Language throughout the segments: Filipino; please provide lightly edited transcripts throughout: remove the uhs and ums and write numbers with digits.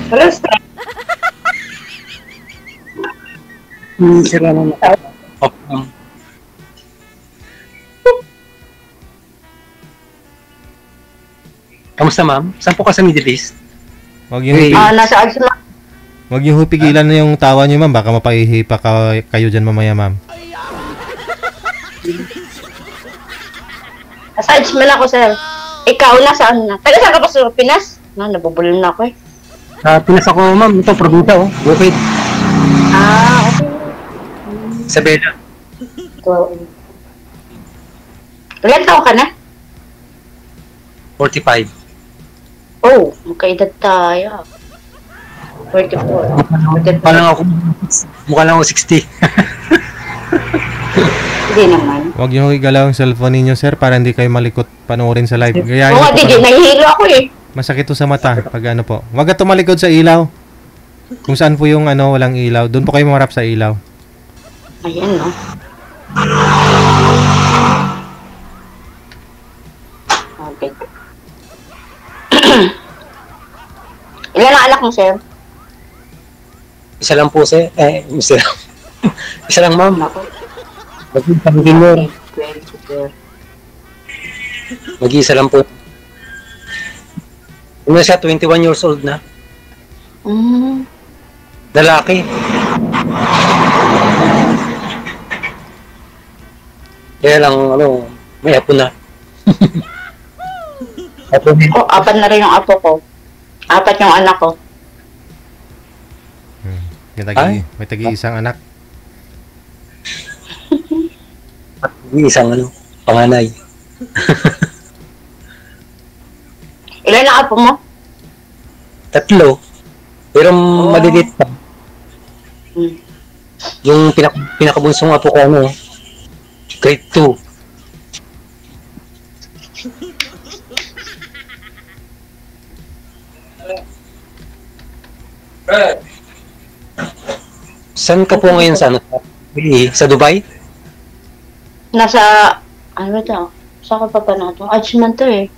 Wala sa Sila naman. Kamusta ma'am? Saan po ka sa Middle East? Wag yung nasa Agsma. wag yung pigilan na yung tawa niyo, ma'am. Baka mapahihipa kayo diyan mamaya, ma'am. Nasa Agsma ako, sir. Ikaw, nasaan na? Taga saan ka pa sa Pinas? Nabubulol na ako eh. Pinas ako ma'am. Ito, probinsya oh. Bukid. Okay. Sa Beda. Ilan taon ka na? 45. Oh, magkaedad tayo. 44. Mukha lang ako 60. Hindi naman. Wag yung igalaw ang cellphone ninyo, sir, para hindi kayo malikot panoorin sa live. Gayahin Oo, niyo po hindi. Nahihilo ako eh. masakit to sa mata pag ano po. Wag ka tumalikod sa ilaw. Kung saan po yung walang ilaw, doon po kayo marap sa ilaw. Ayan, no? Okay. Ilan ang anak mo, sir? Isa lang po sir. Isa lang. Isa lang ma'am. Ako. Mag-isa lang po. Ano siya, 21 years old na. Lalaki. Kaya lang, may apo na. Apo din. Oh, 4 na rin yung apo ko. 4 yung anak ko. May tagi-isang anak. Isang panganay. Ilan ang apo mo? 3. Pero maliliit pa. Yung pinakabunsong apo ko, grade 2. Saan ka po ngayon sa sa Dubai? Nasa, ano ba ito? Saan ka pa pa na ito? Ajman to eh.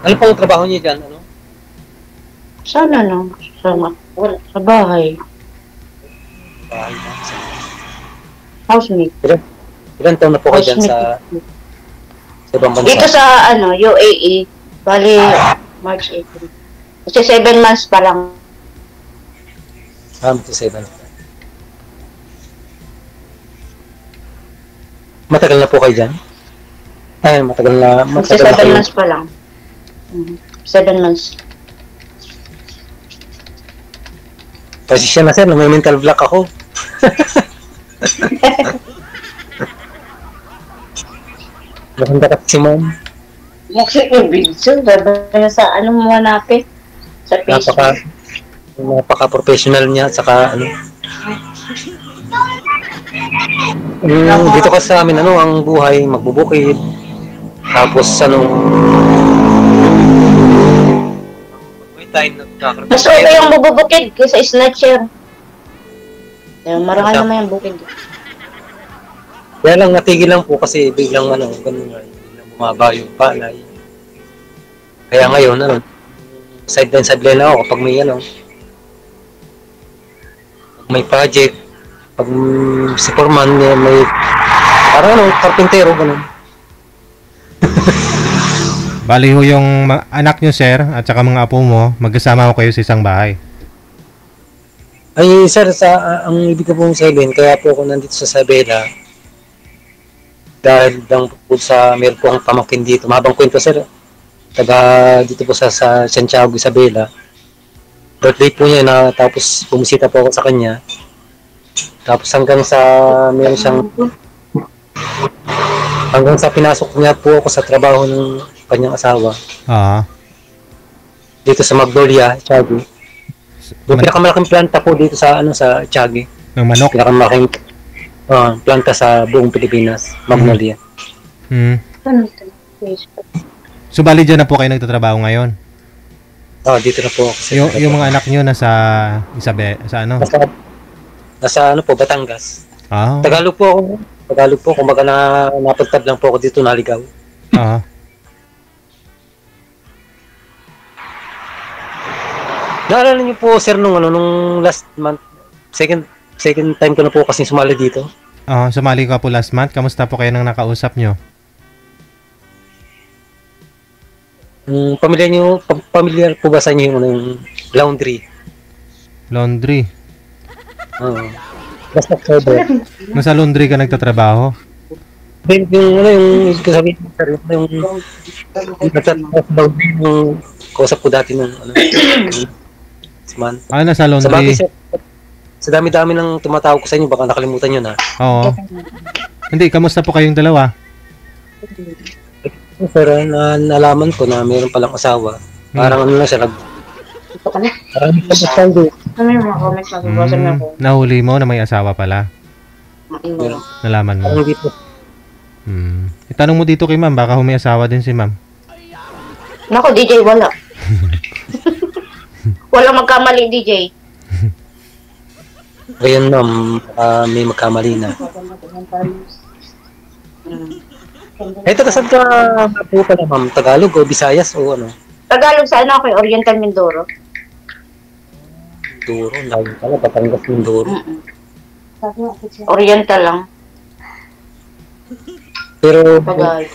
Ano pong trabaho niyo dyan? Sana lang. Wala. Sa bahay. Housemate. Ilan taon na po kayo dyan sa ibang bansa? Dito sa, UAE. Bali, March, April. Kasi 7 months pa lang. Magto 7. Matagal na po kayo dyan? Ay, matagal na. Kasi 7 months pa lang. 7 months. Kasi siya na sir, may mental block ako. Maganda kasi si ma'am. Kasi yung video, babaya sa mo hanapin? Sa Facebook. Napaka-professional niya, saka dito kasi sa amin, ang buhay, magbubukid. Tapos, may time na Mas okay yung bubukid kaysa snatcher. Marangal naman yung bukid. Kaya lang, natigil lang po kasi biglang ganun nga, biglang bumaba yung palay. Kaya ngayon, sideline ako kapag may project, pag si Foreman, may parang karpintero, ganun. Bali ho yung anak nyo, sir, at saka mga apo mo, magkasama ko kayo sa isang bahay. Ay, sir, ang ibig ko pong sabihin, kaya po ako nandito sa Isabela, dahil lang po meron po akong pamangkin dito. Mahabang kwento, sir. Taga dito po sa Santiago, Isabela. Birthday po niya na, tapos bumisita po ako sa kanya. Tapos hanggang sa pinasok niya po ako sa trabaho ng kanyang asawa. Dito sa Magnolia, Tiago. Yung pinakamalaking planta po dito sa Tiago. Ng manok? Pinakamalaking planta sa buong Pilipinas, Magnolia. So bali dyan na po kayo nagtatrabaho ngayon? Dito na po ako. Yung mga anak nyo nasa Nasa Batangas. Ah. Tagalog po ako. Kumbaga napagtab lang po ako dito, naligaw. Naalala niyo po, sir, nung last month, second time ko na po kasi sumali dito. Sumali ka po last month. Kamusta po kayo nang nakausap nyo? Pamilyar po ba sa inyo yung laundry? Laundry. Oo. Basta October. Nasa laundry ka nagtatrabaho? Yung sabihin ko, sir, yung laundry, yung kausap ko dati nung last month. Nasa Sa bagay, laundry. sir, sa dami-dami ng tumatawag ko sa inyo, baka nakalimutan nyo na. Oo. Hindi, kamusta po kayong dalawa? Pero nalaman ko na mayroon palang asawa. Parang ano na siya, Ito ka na. parang nagpapastando. Ano yung mga comments na bubasa na ako? Nahuli mo na may asawa pala. Maingay. Nalaman mo. Parang hindi po. Itanong mo dito kay ma'am, baka may asawa din si ma'am. Nako, DJ, wala. Wala magkamali, DJ. Ayun, ma'am, may magkamali na. Ito, saan ka po pala, ma'am? Tagalog o Visayas o ano? Tagalog sa ano ako, Oriental Mindoro. Duro, lalo pala, Batangas ng Duro. Oriental lang. Pero, Tagalog.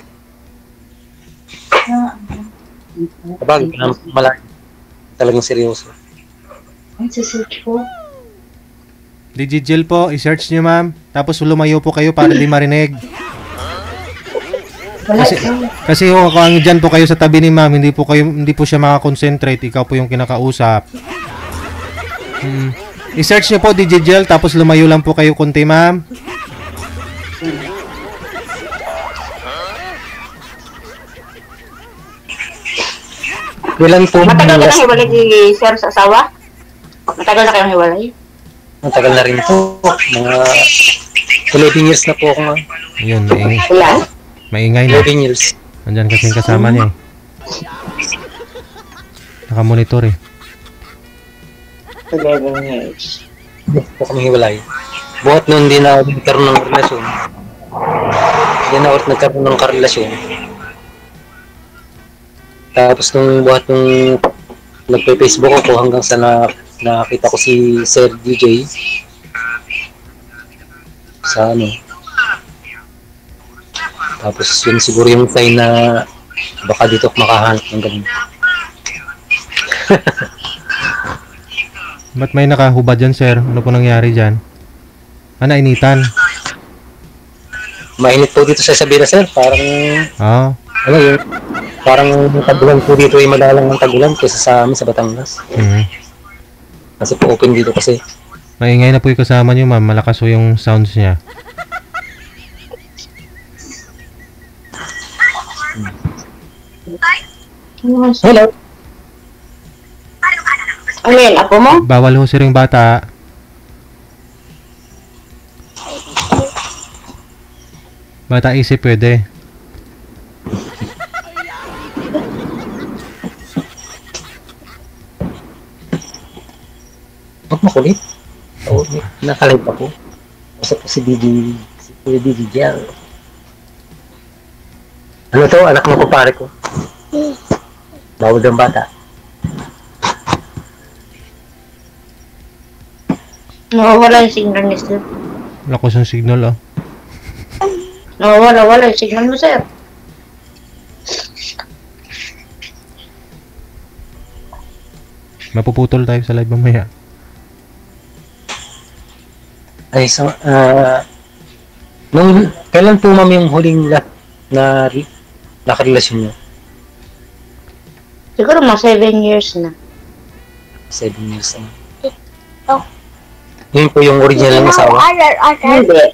kapag malaki, talagang seryoso. Digigel po, i-search nyo ma'am. Tapos lumayo po kayo para di marinig. Kasi kung dyan po kayo sa tabi ni ma'am, hindi po siya makakonsentrate. Ikaw po yung kinakausap. I-search nyo po Digigel, tapos lumayo lang po kayo konti ma'am. Kailan po? Matagal ka nang hiwalay si Sir sa asawa? Matagal na kayong hiwalay? Matagal na rin po. Mga 11 years na po ako nga. Ayun, Ilan? maingay na. 11 years. Nandyan kasing kasama niya eh. Nakamonitor eh. 11 years. Hindi po kami hiwalay. Buhat nun hindi na ako nagkaroon ng relasyon. Hindi na ako nagkaroon ng karelasyon. Tapos nung buhat nung nagpe-Facebook ako hanggang sa nakita ko si Sir DJ sa ano. Tapos yun siguro yung sign na baka dito ako makahanap ng ganun. Ba't may nakahubad dyan sir? Ano po nangyari dyan? Nainitan? Mainit po dito sa Isabela, sir. Parang ano yun, parang tagulan po dito ay madalang ng tagulan kaysa sa amin sa Batangas. Kasi po open dito kasi. Maingay na po yung kasama niyo ma'am. Malakas po yung sounds niya. Hello. Ano yun, apo mo? Bawal ho sir yung bata. Bata isip pwede. Huwag makulit. Oo, nakalive ako. Kasi po si DJ Jel. Ano to? Anak mo pare ko. Bawal ng bata. Nawawala yung signal ni Sir. Lakas ang signal Nawawala yung signal mo, Sir. Mapuputol tayo sa live mamaya. Ay, so, kailan po ma'am yung huling na nakarelasyon niyo? Siguro mga 7 years na. 7 years na. Yun po yung original ng asawa? Hindi.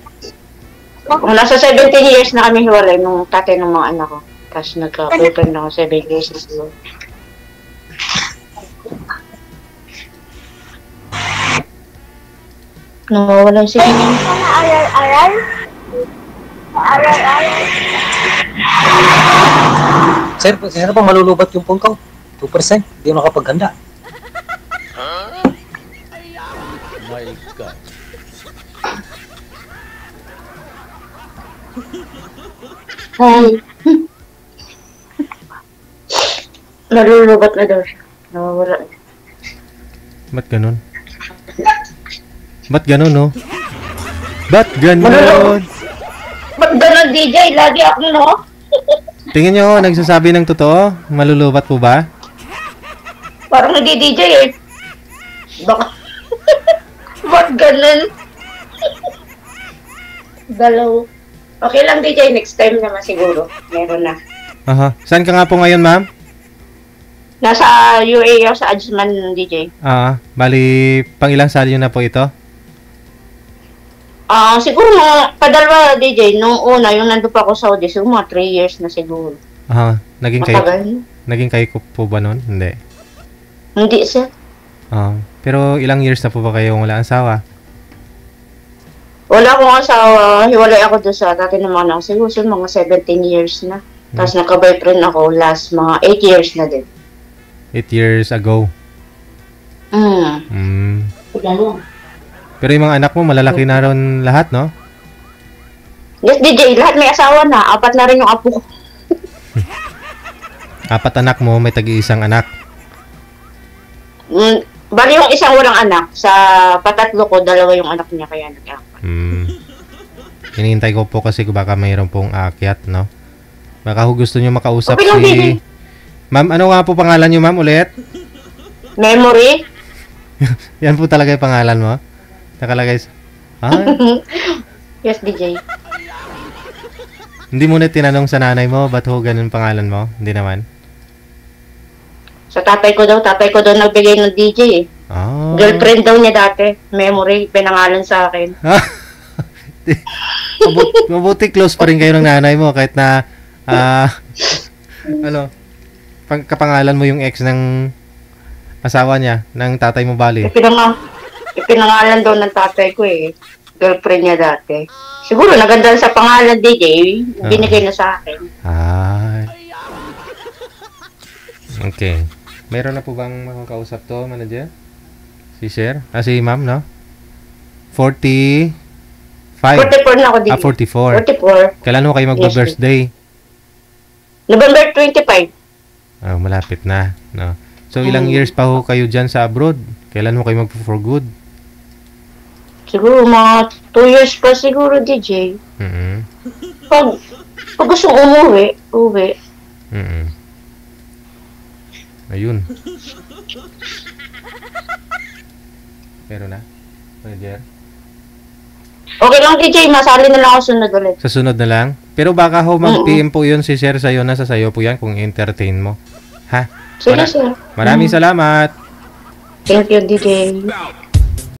Kung nasa 17 years na kami hiwalay nung tatay ng mga anak ko. Tapos nagka-open na ako 7 years na siguro. Nawawala yung signal. Sir, sino pa malulubat yung phone ko? 2%. Hindi ako nakapaghanda. My God. Hi. Nalulubat na daw siya. Nawawala. Ba't ganun? Ba't ganun, no? Ba't ganun? Ba't ganun, DJ? Lagi ako, no? Tingin nyo, nagsasabi ng totoo? Malulubat po ba? Parang nag-DJ eh. Baka... Ba't ganun? Dalaw. Okay lang, DJ. Next time naman siguro. Meron na. Aha. Saan ka nga po ngayon, ma'am? Nasa UAE ako sa Ajman, DJ. Bali, pang ilang sali na po ito? Siguro mga padalwa, DJ. Nung una, yung nandun pa ako sa Saudi, siguro mga 3 years na siguro. Aha. Matagal. Naging kayo po ba nun? Hindi. Hindi, sir. Pero ilang years na po ba kayo wala asawa? Wala akong asawa. Hiwalay ako doon sa dati naman ako. Siguro mga 17 years na. Tapos nagka-boyfriend ako last mga 8 years na din. 8 years ago. Pero yung mga anak mo, malalaki na ron lahat, no? Yes, DJ. Lahat may asawa na. 4 na rin yung apo ko. 4 anak mo, may tag-iisang anak. Bali yung isang walang anak. Sa patatlo ko, 2 yung anak niya. Kaya nag-apat. Hinihintay ko po kasi baka mayroon pong aakyat, no? Baka gusto nyo makausap okay lang, si... DJ. Ma'am, ano nga po pangalan nyo, ma'am, ulit? Memory? Yan po talaga yung pangalan mo? Nakalagay sa... Yes, DJ. Hindi mo na tinanong sa nanay mo, ba't ho ganun pangalan mo? Hindi naman. Sa tatay ko daw nagbigay ng DJ eh. Girlfriend daw niya dati. Memory, pinangalan sa akin. Mabuti close pa rin kayo ng nanay mo kahit na kapangalan mo yung ex ng asawa niya, ng tatay mo bali. Ipinangalan daw ng tatay ko eh. Girlfriend niya dati. Siguro naganda sa pangalan DJ, binigay na sa akin. Okay. Meron na po bang makakausap to, manager? Si Sir? Si ma'am, no? 45. 44 na ako DJ. 44. Kailan mo kayo mag-birthday? November 25. Malapit na, no? So, ilang years pa ho kayo dyan sa abroad? Kailan mo kayo mag-for good? Siguro mga 2 years pa siguro, DJ. Pag gusto umuwi. Ayun. Pero na? Manager? Okay lang, DJ. Masali na lang ako sunod ulit. Sa sunod na lang? Pero baka ho mag-PM po yun si Sir sa'yo, nasa sa'yo po yan kung entertain mo. Ha? Sige, sir. Maraming salamat. Thank you, DJ.